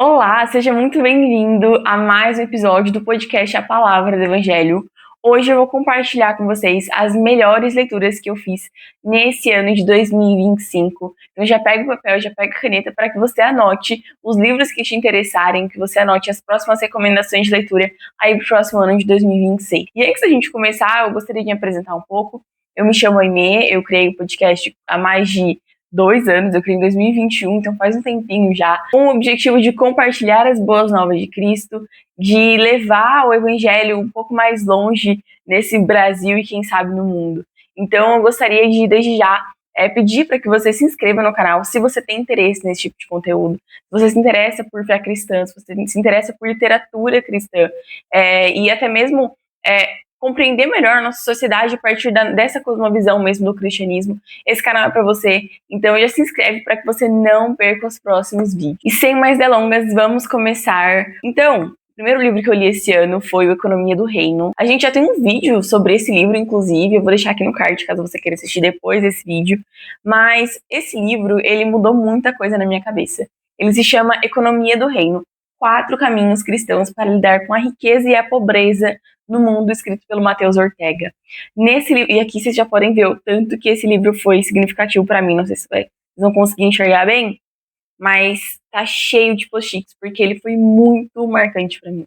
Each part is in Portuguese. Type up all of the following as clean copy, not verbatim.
Olá, seja muito bem-vindo a mais um episódio do podcast A Palavra do Evangelho. Hoje eu vou compartilhar com vocês as melhores leituras que eu fiz nesse ano de 2025. Então já pega o papel, já pega a caneta para que você anote os livros que te interessarem, que você anote as próximas recomendações de leitura aí para o próximo ano de 2026. E antes da gente começar, eu gostaria de me apresentar um pouco. Eu me chamo Aimee, eu criei o podcast há mais de 2 anos, eu criei em 2021, então faz um tempinho já, com o objetivo de compartilhar as boas novas de Cristo, de levar o Evangelho um pouco mais longe nesse Brasil e quem sabe no mundo. Então eu gostaria de, desde já, pedir para que você se inscreva no canal se você tem interesse nesse tipo de conteúdo, se você se interessa por fé cristã, se você se interessa por literatura cristã, e até mesmo compreender melhor a nossa sociedade a partir dessa cosmovisão mesmo do cristianismo. Esse canal é para você, então já se inscreve para que você não perca os próximos vídeos. E sem mais delongas, vamos começar. Então, o primeiro livro que eu li esse ano foi o Economia do Reino. A gente já tem um vídeo sobre esse livro, inclusive, eu vou deixar aqui no card caso você queira assistir depois desse vídeo. Mas esse livro, ele mudou muita coisa na minha cabeça. Ele se chama Economia do Reino. 4 caminhos cristãos para lidar com a riqueza e a pobreza no mundo, escrito pelo Mateus Ortega. Nesse livro, e aqui vocês já podem ver o tanto que esse livro foi significativo para mim, não sei se vocês vão conseguir enxergar bem, mas tá cheio de post-its, porque ele foi muito marcante para mim.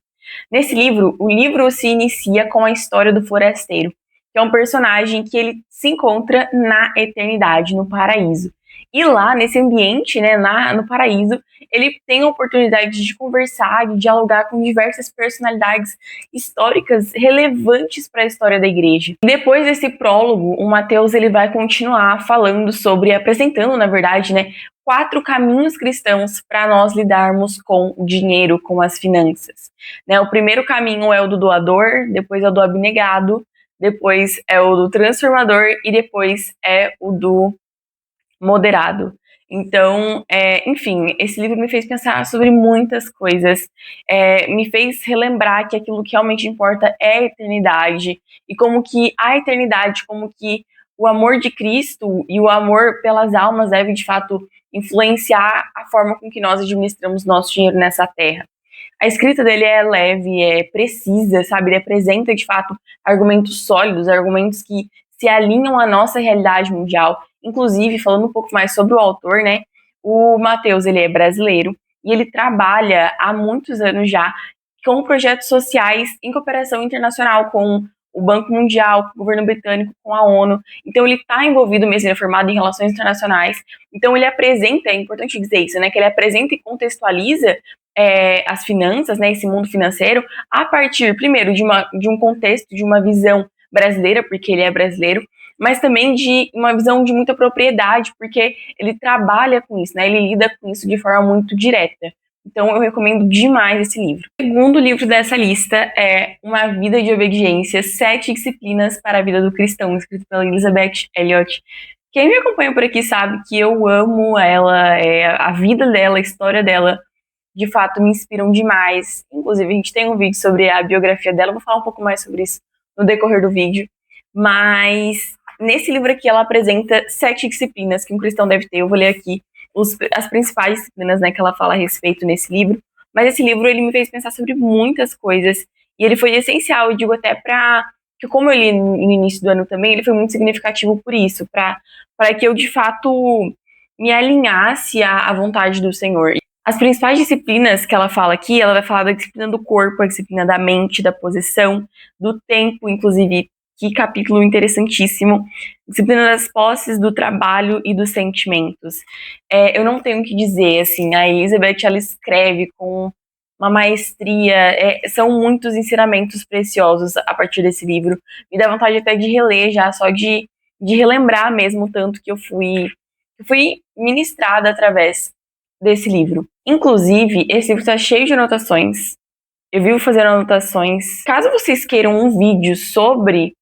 Nesse livro, o livro se inicia com a história do forasteiro, que é um personagem que ele se encontra na eternidade, no paraíso. E lá, nesse ambiente, né, no paraíso, ele tem a oportunidade de conversar, de dialogar com diversas personalidades históricas relevantes para a história da igreja. Depois desse prólogo, o Mateus ele vai continuar falando sobre, apresentando, na verdade, né, 4 caminhos cristãos para nós lidarmos com o dinheiro, com as finanças. Né, o primeiro caminho é o do doador, depois é o do abnegado, depois é o do transformador e depois é o do moderado. Então, enfim, esse livro me fez pensar sobre muitas coisas, me fez relembrar que aquilo que realmente importa é a eternidade, e como que a eternidade, como que o amor de Cristo e o amor pelas almas deve, de fato, influenciar a forma com que nós administramos nosso dinheiro nessa terra. A escrita dele é leve, é precisa, sabe? Ele apresenta, de fato, argumentos sólidos, argumentos que se alinham à nossa realidade mundial. Inclusive, falando um pouco mais sobre o autor, né? O Mateus, ele é brasileiro e ele trabalha há muitos anos já com projetos sociais em cooperação internacional com o Banco Mundial, com o governo britânico, com a ONU. Então, ele está envolvido mesmo, ele é formado em relações internacionais. Então, ele apresenta, é importante dizer isso, né? Que ele apresenta e contextualiza as finanças, né, esse mundo financeiro, a partir, primeiro, de um contexto, de uma visão brasileira, porque ele é brasileiro, mas também de uma visão de muita propriedade, porque ele trabalha com isso, né, ele lida com isso de forma muito direta. Então, eu recomendo demais esse livro. O segundo livro dessa lista é Uma Vida de Obediência, 7 Disciplinas para a Vida do Cristão, escrito pela Elizabeth Elliot. Quem me acompanha por aqui sabe que eu amo ela, a vida dela, a história dela, de fato me inspiram demais. Inclusive, a gente tem um vídeo sobre a biografia dela, vou falar um pouco mais sobre isso no decorrer do vídeo. Mas nesse livro aqui ela apresenta 7 disciplinas que um cristão deve ter. Eu vou ler aqui as principais disciplinas, né, que ela fala a respeito nesse livro. Mas esse livro ele me fez pensar sobre muitas coisas e ele foi essencial, eu digo até que como eu li no início do ano também, ele foi muito significativo por isso, para que eu de fato me alinhasse à vontade do Senhor. As principais disciplinas que ela fala aqui, ela vai falar da disciplina do corpo, a disciplina da mente, da posição, do tempo, inclusive, que capítulo interessantíssimo. Disciplina das posses, do trabalho e dos sentimentos. Eu não tenho o que dizer, assim, a Elizabeth, ela escreve com uma maestria, são muitos ensinamentos preciosos a partir desse livro. Me dá vontade até de reler já, só de relembrar mesmo tanto que eu fui ministrada através desse livro. Inclusive, esse livro está cheio de anotações. Eu vivo fazendo anotações. Caso vocês queiram um vídeo sobre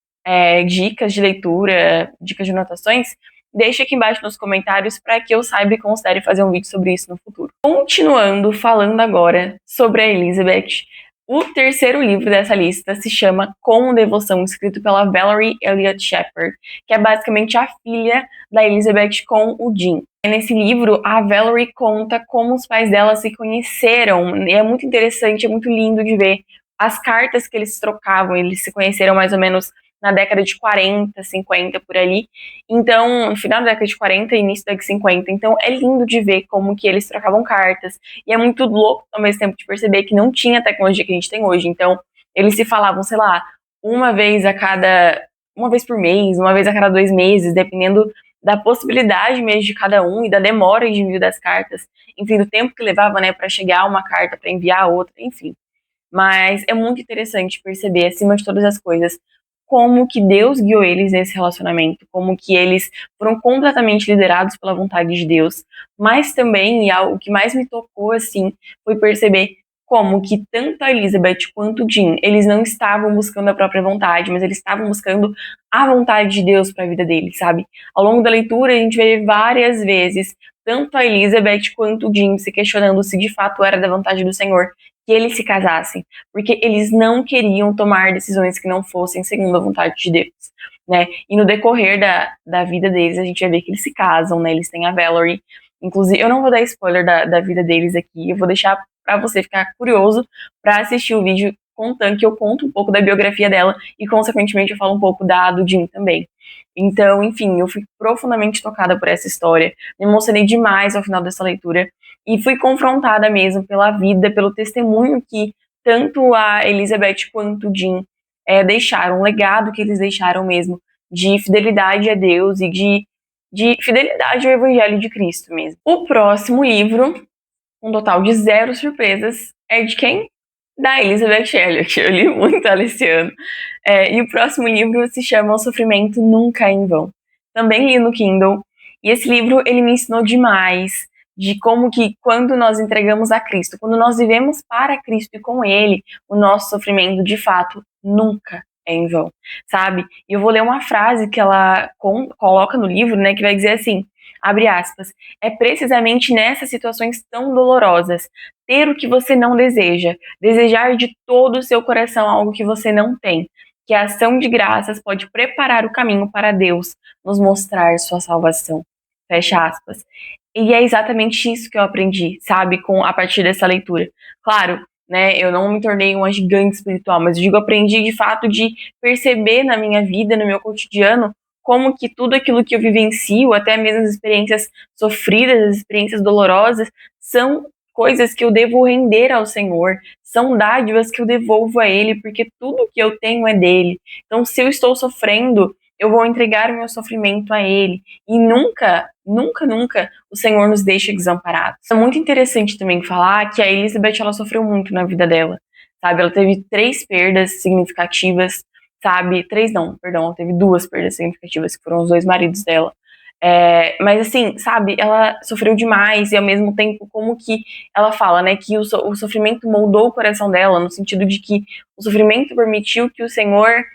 dicas de leitura, dicas de anotações, deixa aqui embaixo nos comentários para que eu saiba e considere fazer um vídeo sobre isso no futuro. Continuando, falando agora sobre a Elizabeth, O terceiro livro dessa lista se chama Com Devoção, escrito pela Valerie Elliott Shepard, que é basicamente a filha da Elizabeth com o Jim. Nesse livro, a Valerie conta como os pais dela se conheceram, e é muito interessante, é muito lindo de ver as cartas que eles trocavam. Eles se conheceram mais ou menos na década de 40, 50, por ali. Então, no final da década de 40 e início da década de 50. Então, é lindo de ver como que eles trocavam cartas. E é muito louco, ao mesmo tempo, de perceber que não tinha a tecnologia que a gente tem hoje. Então, eles se falavam, sei lá, uma vez por mês, uma vez a cada 2 meses, dependendo da possibilidade mesmo de cada um e da demora de envio das cartas. Enfim, do tempo que levava, né, para chegar uma carta, para enviar outra, enfim. Mas é muito interessante perceber, acima de todas as coisas, como que Deus guiou eles nesse relacionamento, como que eles foram completamente liderados pela vontade de Deus, mas também, e o que mais me tocou, assim, foi perceber como que tanto a Elizabeth quanto o Jim, eles não estavam buscando a própria vontade, mas eles estavam buscando a vontade de Deus para a vida deles, sabe? Ao longo da leitura, a gente vê várias vezes tanto a Elizabeth quanto o Jim se questionando se de fato era da vontade do Senhor que eles se casassem, porque eles não queriam tomar decisões que não fossem segundo a vontade de Deus, né? E no decorrer da vida deles, a gente vai ver que eles se casam, né? Eles têm a Valerie. Inclusive, eu não vou dar spoiler da vida deles aqui, eu vou deixar para você ficar curioso para assistir o vídeo contando que eu conto um pouco da biografia dela e, consequentemente, eu falo um pouco do Jim também. Então, enfim, eu fui profundamente tocada por essa história, me emocionei demais ao final dessa leitura e fui confrontada mesmo pela vida, pelo testemunho que tanto a Elizabeth quanto o Jim deixaram, um legado que eles deixaram mesmo, de fidelidade a Deus e de fidelidade ao Evangelho de Cristo mesmo. O próximo livro, um total de 0 surpresas, é de quem? Da Elizabeth Elliot. Eu li muito ela esse ano. E o próximo livro se chama O Sofrimento Nunca é em Vão. Também li no Kindle. E esse livro, ele me ensinou demais de como que quando nós entregamos a Cristo, quando nós vivemos para Cristo e com Ele, o nosso sofrimento, de fato, nunca é em vão, sabe? E eu vou ler uma frase que ela coloca no livro, né, que vai dizer assim, abre aspas, é precisamente nessas situações tão dolorosas, ter o que você não deseja, desejar de todo o seu coração algo que você não tem, que a ação de graças pode preparar o caminho para Deus nos mostrar sua salvação. Fecha aspas. E é exatamente isso que eu aprendi, sabe, a partir dessa leitura. Claro, né, eu não me tornei uma gigante espiritual, mas eu digo, aprendi de fato de perceber na minha vida, no meu cotidiano, como que tudo aquilo que eu vivencio, até mesmo as experiências sofridas, as experiências dolorosas, são coisas que eu devo render ao Senhor, são dádivas que eu devolvo a Ele, porque tudo que eu tenho é dele. Então, se eu estou sofrendo, eu vou entregar o meu sofrimento a Ele. E nunca, nunca, nunca o Senhor nos deixa desamparados. É muito interessante também falar que a Elizabeth, ela sofreu muito na vida dela, sabe? Ela teve 3 perdas significativas, sabe? 3 não, perdão, ela teve 2 perdas significativas, que foram os 2 maridos dela. Mas assim, sabe, ela sofreu demais e ao mesmo tempo como que ela fala, né, que o sofrimento moldou o coração dela, no sentido de que o sofrimento permitiu que o Senhor,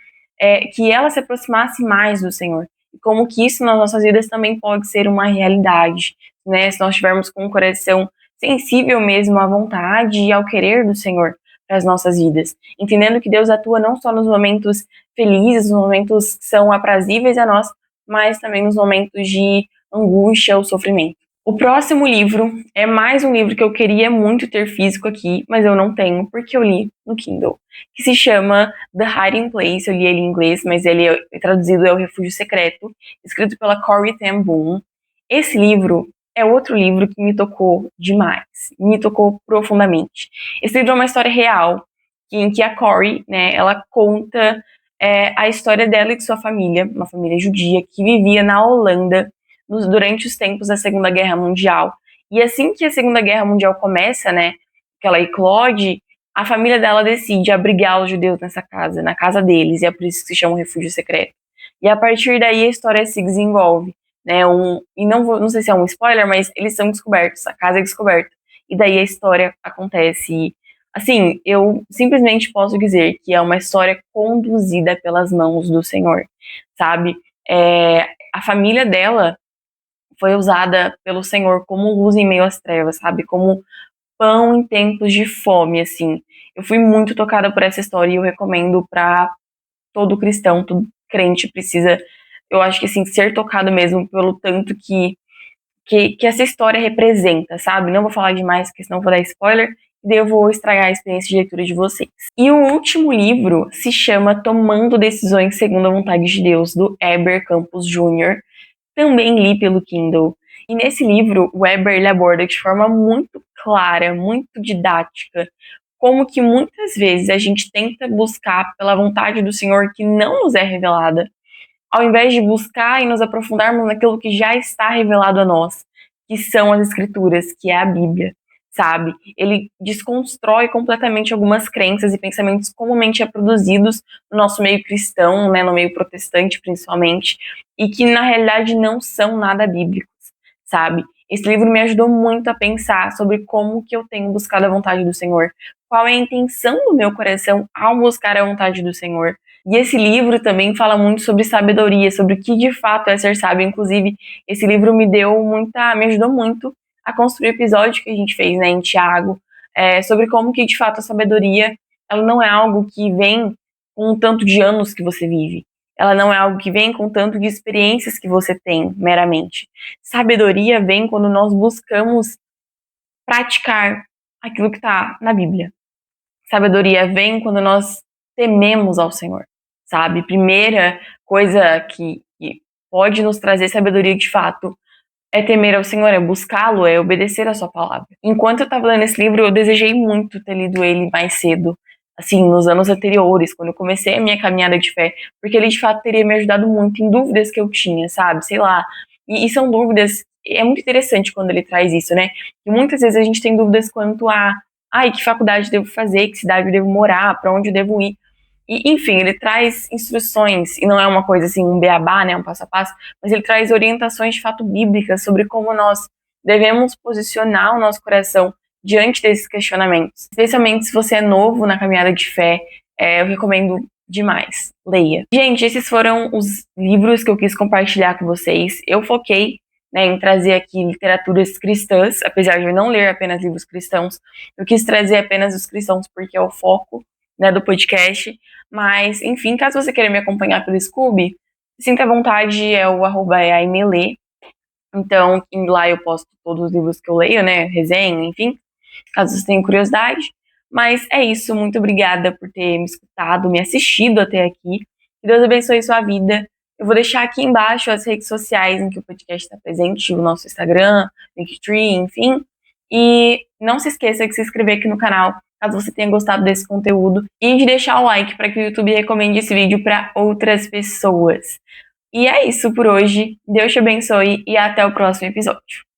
que ela se aproximasse mais do Senhor. E como que isso nas nossas vidas também pode ser uma realidade, né, se nós tivermos com o coração sensível mesmo à vontade e ao querer do Senhor para as nossas vidas, entendendo que Deus atua não só nos momentos felizes, nos momentos que são aprazíveis a nós, mas também nos momentos de angústia ou sofrimento. O próximo livro é mais um livro que eu queria muito ter físico aqui, mas eu não tenho, porque eu li no Kindle, que se chama The Hiding Place. Eu li ele em inglês, mas ele é traduzido é O Refúgio Secreto, escrito pela Corrie ten Boom. Esse livro é outro livro que me tocou demais, me tocou profundamente. Esse livro é uma história real, em que a Corrie, né, ela conta a história dela e de sua família, uma família judia que vivia na Holanda durante os tempos da Segunda Guerra Mundial. E assim que a Segunda Guerra Mundial começa, né, que ela eclode, a família dela decide abrigar os judeus nessa casa, na casa deles, e é por isso que se chama um refúgio secreto. E a partir daí a história se desenvolve, né, e não sei se é um spoiler, mas eles são descobertos, a casa é descoberta. E daí a história acontece. Assim, eu simplesmente posso dizer que é uma história conduzida pelas mãos do Senhor, sabe? A família dela foi usada pelo Senhor como luz em meio às trevas, sabe? Como pão em tempos de fome, assim. Eu fui muito tocada por essa história e eu recomendo para todo cristão, todo crente precisa, eu acho que assim, ser tocado mesmo pelo tanto que essa história representa, sabe? Não vou falar demais, porque senão vou dar spoiler, e daí eu vou estragar a experiência de leitura de vocês. E o último livro se chama Tomando Decisões Segundo a Vontade de Deus, do Heber Campos Jr., também li pelo Kindle. E nesse livro, o Heber ele aborda de forma muito clara, muito didática, como que muitas vezes a gente tenta buscar pela vontade do Senhor que não nos é revelada, ao invés de buscar e nos aprofundarmos naquilo que já está revelado a nós, que são as Escrituras, que é a Bíblia, sabe? Ele desconstrói completamente algumas crenças e pensamentos comumente reproduzidos no nosso meio cristão, né, no meio protestante principalmente, e que na realidade não são nada bíblicos, sabe? Esse livro me ajudou muito a pensar sobre como que eu tenho buscado a vontade do Senhor, qual é a intenção do meu coração ao buscar a vontade do Senhor. E esse livro também fala muito sobre sabedoria, sobre o que de fato é ser sábio. Inclusive, esse livro me ajudou muito a construir o episódio que a gente fez, né, em Tiago, sobre como que de fato a sabedoria, ela não é algo que vem com o tanto de anos que você vive. Ela não é algo que vem com o tanto de experiências que você tem, meramente. Sabedoria vem quando nós buscamos praticar aquilo que está na Bíblia. Sabedoria vem quando nós tememos ao Senhor, sabe? Primeira coisa que pode nos trazer sabedoria de fato é temer ao Senhor, é buscá-lo, é obedecer a sua palavra. Enquanto eu estava lendo esse livro, eu desejei muito ter lido ele mais cedo, assim, nos anos anteriores, quando eu comecei a minha caminhada de fé, porque ele de fato teria me ajudado muito em dúvidas que eu tinha, sabe? Sei lá. E são dúvidas, é muito interessante quando ele traz isso, né? E muitas vezes a gente tem dúvidas quanto a, ai, que faculdade devo fazer, que cidade eu devo morar, para onde eu devo ir. E, enfim, ele traz instruções, e não é uma coisa assim, um beabá, né, um passo a passo, mas ele traz orientações de fato bíblicas sobre como nós devemos posicionar o nosso coração diante desses questionamentos. Especialmente se você é novo na caminhada de fé, eu recomendo demais. Leia. Gente, esses foram os livros que eu quis compartilhar com vocês. Eu foquei, né, em trazer aqui literaturas cristãs, apesar de eu não ler apenas livros cristãos, eu quis trazer apenas os cristãos porque é o foco, né, do podcast. Mas, enfim, caso você queira me acompanhar pelo Scooby, sinta à vontade, é o @aimele. Então, lá eu posto todos os livros que eu leio, né, resenha, enfim, caso você tenha curiosidade. Mas é isso, muito obrigada por ter me escutado, me assistido até aqui. Que Deus abençoe sua vida. Eu vou deixar aqui embaixo as redes sociais em que o podcast está presente, o nosso Instagram, Linktree, enfim. E não se esqueça de se inscrever aqui no canal, caso você tenha gostado desse conteúdo, e de deixar o like para que o YouTube recomende esse vídeo para outras pessoas. E é isso por hoje. Deus te abençoe e até o próximo episódio.